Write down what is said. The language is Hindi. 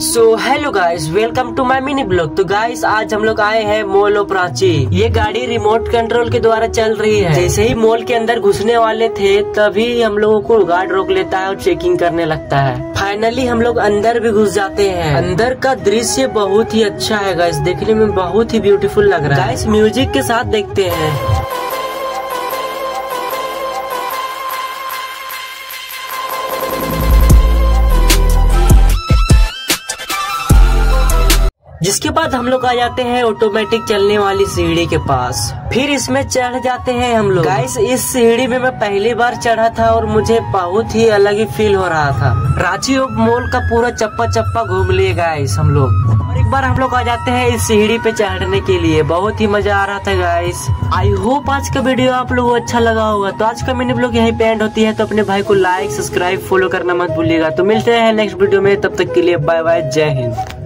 So hello guys, welcome to my mini blog. तो गाइस आज हम लोग आए हैं मॉल ऑफ रांची। ये गाड़ी रिमोट कंट्रोल के द्वारा चल रही है। जैसे ही मॉल के अंदर घुसने वाले थे तभी हम लोगों को गार्ड रोक लेता है और चेकिंग करने लगता है। फाइनली हम लोग अंदर भी घुस जाते हैं। अंदर का दृश्य बहुत ही अच्छा है गाइस, देखने में बहुत ही ब्यूटीफुल लग रहा है। गाइस म्यूजिक के साथ देखते हैं। जिसके बाद हम लोग आ जाते हैं ऑटोमेटिक चलने वाली सीढ़ी के पास। फिर इसमें चढ़ जाते हैं हम लोग। गाइस इस सीढ़ी में मैं पहली बार चढ़ा था और मुझे बहुत ही अलग ही फील हो रहा था। रांची मॉल का पूरा चप्पा चप्पा घूम लिए गाइस हम लोग। और एक बार हम लोग आ जाते हैं इस सीढ़ी पे चढ़ने के लिए। बहुत ही मजा आ रहा था गाइस। आई होप आज का वीडियो आप लोगों को अच्छा लगा होगा। तो आज का मिनी ब्लॉग यहीं पे एंड होती है। तो अपने भाई को लाइक सब्सक्राइब फॉलो करना मत भूलिएगा। तो मिलते हैं नेक्स्ट वीडियो में, तब तक के लिए बाय बाय, जय हिंद।